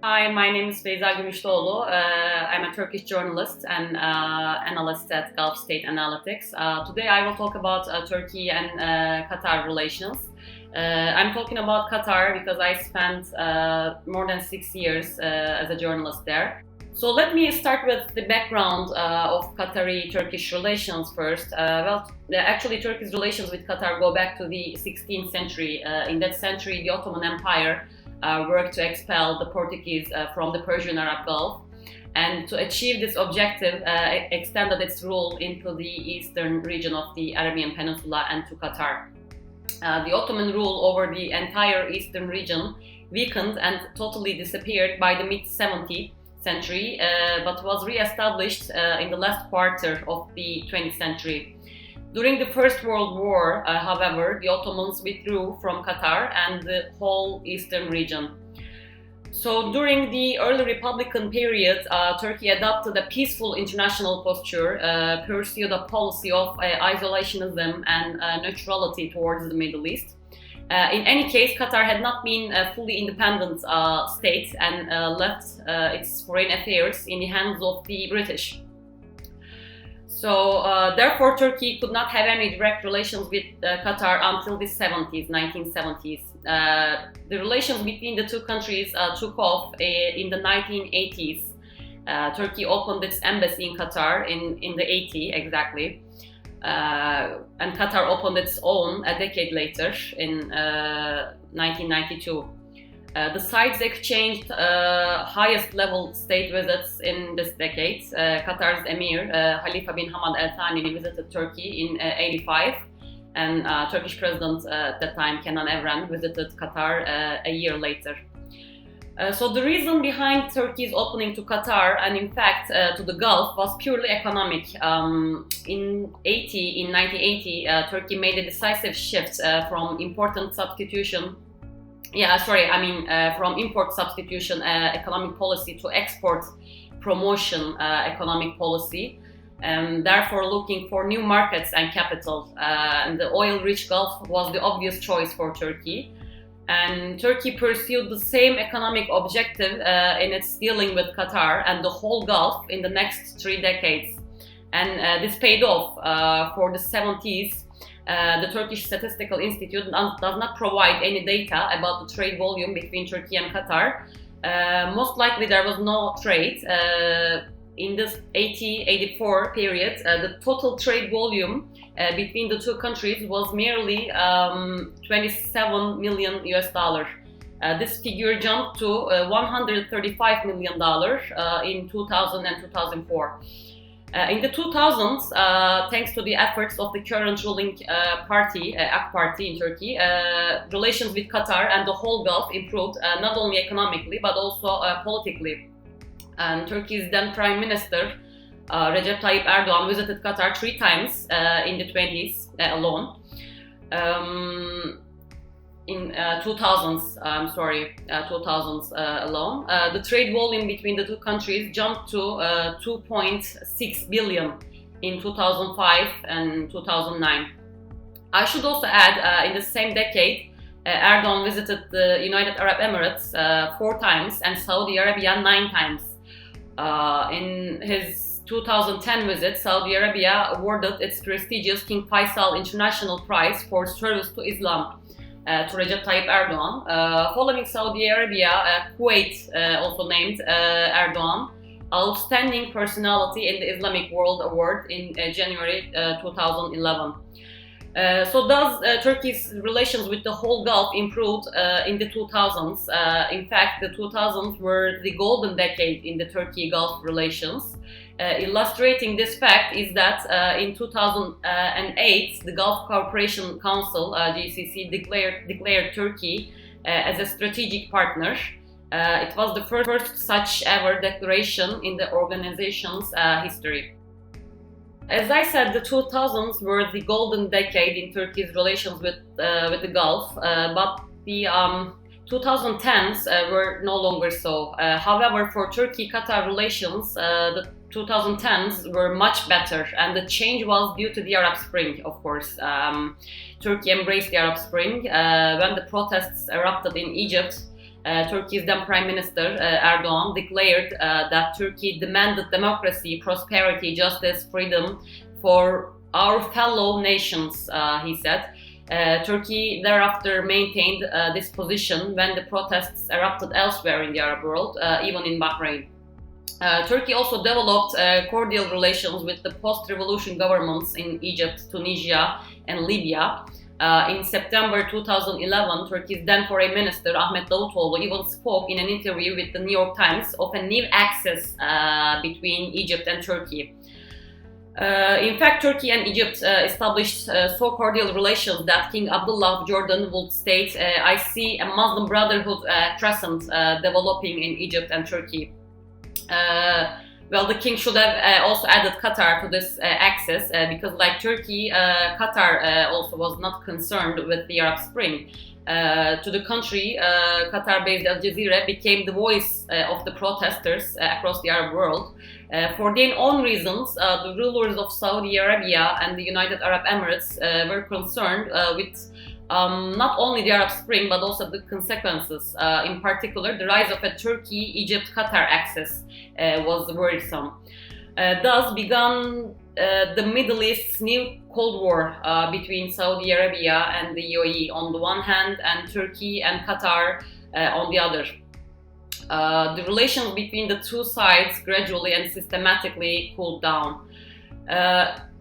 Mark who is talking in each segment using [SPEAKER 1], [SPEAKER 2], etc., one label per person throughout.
[SPEAKER 1] Hi, my name is Feyza Gümüşlüoğlu. I'm a Turkish journalist and analyst at Gulf State Analytics. Today I will talk about Turkey and Qatar relations. I'm talking about Qatar because I spent more than 6 years as a journalist there. So let me start with the background of Qatari-Turkish relations first. Actually, Turkey's relations with Qatar go back to the 16th century. In that century, the Ottoman Empire worked to expel the Portuguese from the Persian Arab Gulf, and to achieve this objective, extended its rule into the eastern region of the Arabian Peninsula and to Qatar. The Ottoman rule over the entire eastern region weakened and totally disappeared by the mid-17th century, but was re-established in the last quarter of the 20th century. During the First World War, however, the Ottomans withdrew from Qatar and the whole eastern region. So during the early Republican period, Turkey adopted a peaceful international posture, pursued a policy of isolationism and neutrality towards the Middle East. In any case, Qatar had not been a fully independent state and left its foreign affairs in the hands of the British. So, therefore, Turkey could not have any direct relations with Qatar until the 1970s. The relations between the two countries took off in the 1980s. Turkey opened its embassy in Qatar in the 80s exactly. And Qatar opened its own a decade later in 1992. The sides exchanged highest level state visits in this decade. Qatar's Emir, Khalifa bin Hamad Al Thani, visited Turkey in 85, and Turkish President at that time, Kenan Evren, visited Qatar a year later. So the reason behind Turkey's opening to Qatar and in fact to the Gulf was purely economic. In 1980, Turkey made a decisive shift from from import substitution economic policy to export promotion economic policy, and therefore looking for new markets and capital. And the oil-rich Gulf was the obvious choice for Turkey. And Turkey pursued the same economic objective in its dealing with Qatar and the whole Gulf in the next 3 decades. And this paid off. For the 70s, the Turkish Statistical Institute does not provide any data about the trade volume between Turkey and Qatar. Most likely there was no trade. In this 80-84 period, the total trade volume between the two countries was merely $27 million US. This figure jumped to $135 million in 2000 and 2004. In the 2000s, thanks to the efforts of the current ruling party, AK Party in Turkey, relations with Qatar and the whole Gulf improved not only economically but also politically. And Turkey's then Prime Minister, Recep Tayyip Erdoğan, visited Qatar 3 times in the 20s alone. In 2000s alone, the trade volume between the two countries jumped to 2.6 billion in 2005 and 2009. I should also add, in the same decade, Erdoğan visited the United Arab Emirates 4 times and Saudi Arabia 9 times. In his 2010 visit, Saudi Arabia awarded its prestigious King Faisal International Prize for Service to Islam to Recep Tayyip Erdoğan. Following Saudi Arabia, Kuwait also named Erdoğan Outstanding Personality in the Islamic World Award in January 2011. So thus, Turkey's relations with the whole Gulf improved in the 2000s. In fact, the 2000s were the golden decade in the Turkey-Gulf relations. Illustrating this fact is that in 2008, the Gulf Cooperation Council, GCC, declared Turkey as a strategic partner. It was the first such ever declaration in the organization's history. As I said, the 2000s were the golden decade in Turkey's relations with the Gulf, but the 2010s were no longer so. However, for Turkey-Qatar relations, the 2010s were much better, and the change was due to the Arab Spring, of course. Turkey embraced the Arab Spring when the protests erupted in Egypt Turkey's then Prime Minister Erdogan declared that Turkey demanded democracy, prosperity, justice, freedom for our fellow nations, he said. Turkey thereafter maintained this position when the protests erupted elsewhere in the Arab world, even in Bahrain. Turkey also developed cordial relations with the post-revolution governments in Egypt, Tunisia, and Libya. In September 2011, Turkey's then Foreign Minister Ahmet Davutoğlu even spoke in an interview with the New York Times of a new axis between Egypt and Turkey. In fact, Turkey and Egypt established so cordial relations that King Abdullah of Jordan would state, "I see a Muslim Brotherhood crescent developing in Egypt and Turkey." Well, the king should have also added Qatar to this axis because, like Turkey, Qatar also was not concerned with the Arab Spring. To the country, Qatar-based Al Jazeera became the voice of the protesters across the Arab world. For their own reasons, the rulers of Saudi Arabia and the United Arab Emirates were concerned with not only the Arab Spring but also the consequences. In particular, the rise of a Turkey-Egypt-Qatar axis was worrisome. Thus began the Middle East's new Cold War between Saudi Arabia and the UAE on the one hand and Turkey and Qatar on the other. The relations between the two sides gradually and systematically cooled down.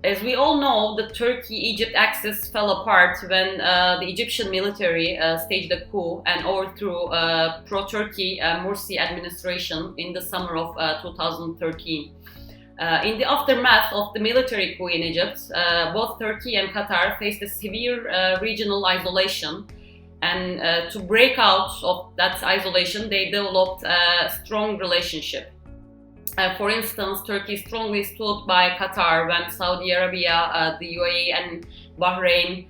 [SPEAKER 1] As we all know, the Turkey-Egypt axis fell apart when the Egyptian military staged a coup and overthrew pro-Turkey Morsi administration in the summer of 2013. In the aftermath of the military coup in Egypt, both Turkey and Qatar faced a severe regional isolation. And to break out of that isolation, they developed a strong relationship. For instance, Turkey strongly stood by Qatar when Saudi Arabia, the UAE and Bahrain,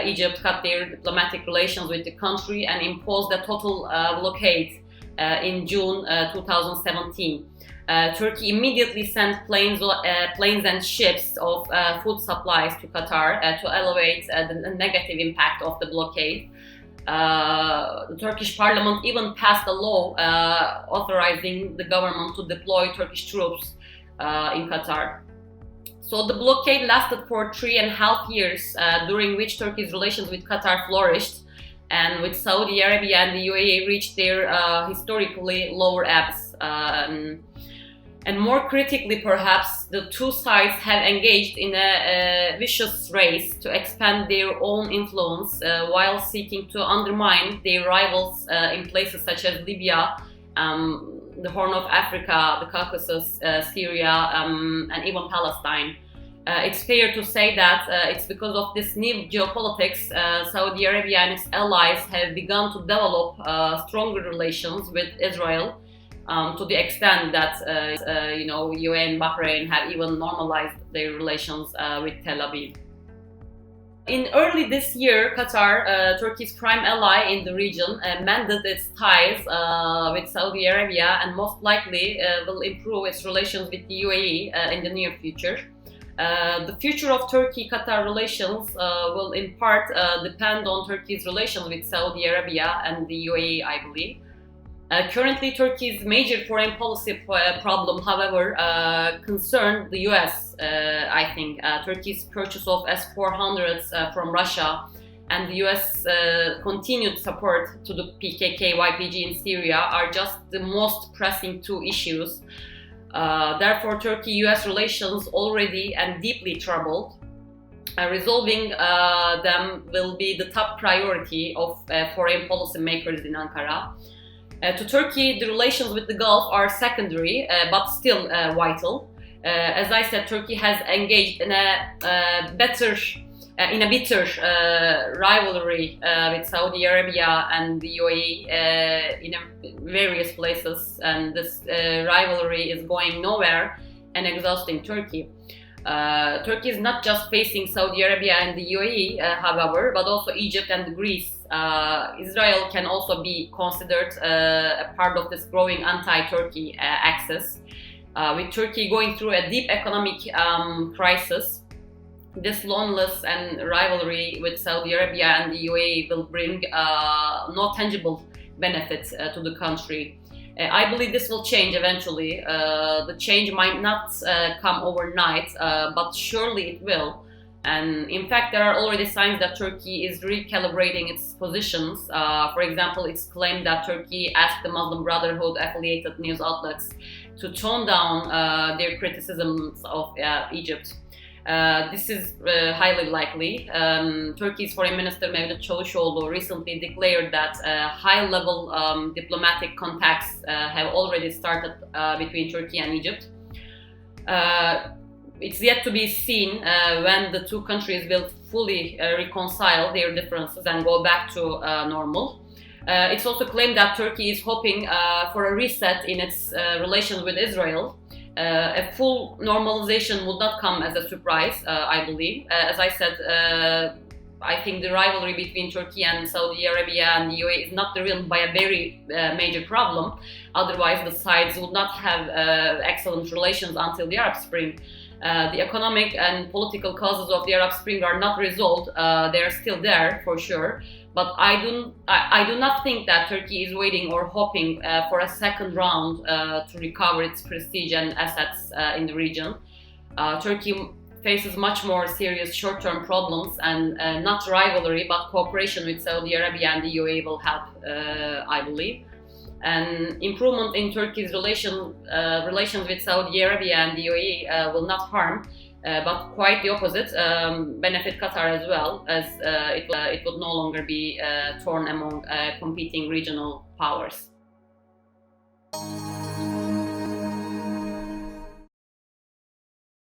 [SPEAKER 1] Egypt cut their diplomatic relations with the country and imposed a total blockade in June 2017. Turkey immediately sent planes and ships of food supplies to Qatar to elevate the negative impact of the blockade. The Turkish parliament even passed a law authorizing the government to deploy Turkish troops in Qatar. So the blockade lasted for 3.5 years, during which Turkey's relations with Qatar flourished, and with Saudi Arabia and the UAE reached their historically lower ebbs. And more critically, perhaps, the two sides have engaged in a vicious race to expand their own influence while seeking to undermine their rivals in places such as Libya, the Horn of Africa, the Caucasus, Syria, and even Palestine. It's fair to say that it's because of this new geopolitics, Saudi Arabia and its allies have begun to develop stronger relations with Israel. To the extent that UAE and Bahrain have even normalized their relations with Tel Aviv. In early this year, Qatar, Turkey's prime ally in the region, mended its ties with Saudi Arabia and most likely will improve its relations with the UAE in the near future. The future of Turkey-Qatar relations will in part depend on Turkey's relations with Saudi Arabia and the UAE, I believe. Currently, Turkey's major foreign policy problem, however, concerned the US, I think. Turkey's purchase of S-400s from Russia and the US continued support to the PKK-YPG in Syria are just the most pressing two issues. Therefore, Turkey-US relations already and deeply troubled. Resolving them will be the top priority of foreign policy makers in Ankara. To Turkey, the relations with the Gulf are secondary, but still vital. As I said, Turkey has engaged in a bitter rivalry with Saudi Arabia and the UAE in various places, and this rivalry is going nowhere and exhausting Turkey. Turkey is not just facing Saudi Arabia and the UAE, however, but also Egypt and Greece. Israel can also be considered a part of this growing anti-Turkey axis. With Turkey going through a deep economic crisis, this loneliness and rivalry with Saudi Arabia and the UAE will bring no tangible benefit to the country. I believe this will change eventually. The change might not come overnight, but surely it will. And in fact, there are already signs that Turkey is recalibrating its positions. For example, it's claimed that Turkey asked the Muslim Brotherhood affiliated news outlets to tone down their criticisms of Egypt. This is highly likely. Turkey's Foreign Minister Mevlut Çavuşoğlu recently declared that high-level diplomatic contacts have already started between Turkey and Egypt. It's yet to be seen when the two countries will fully reconcile their differences and go back to normal. It's also claimed that Turkey is hoping for a reset in its relations with Israel. A full normalization would not come as a surprise, I believe. As I said, I think the rivalry between Turkey and Saudi Arabia and the UAE is not driven by a very major problem. Otherwise, the sides would not have excellent relations until the Arab Spring. The economic and political causes of the Arab Spring are not resolved. They are still there for sure. But I do not think that Turkey is waiting or hoping for a second round to recover its prestige and assets in the region. Turkey faces much more serious short-term problems, and not rivalry but cooperation with Saudi Arabia and the UAE will help, I believe. And improvement in Turkey's relations with Saudi Arabia and the UAE will not harm, but quite the opposite, benefit Qatar as well, as it would no longer be torn among competing regional powers.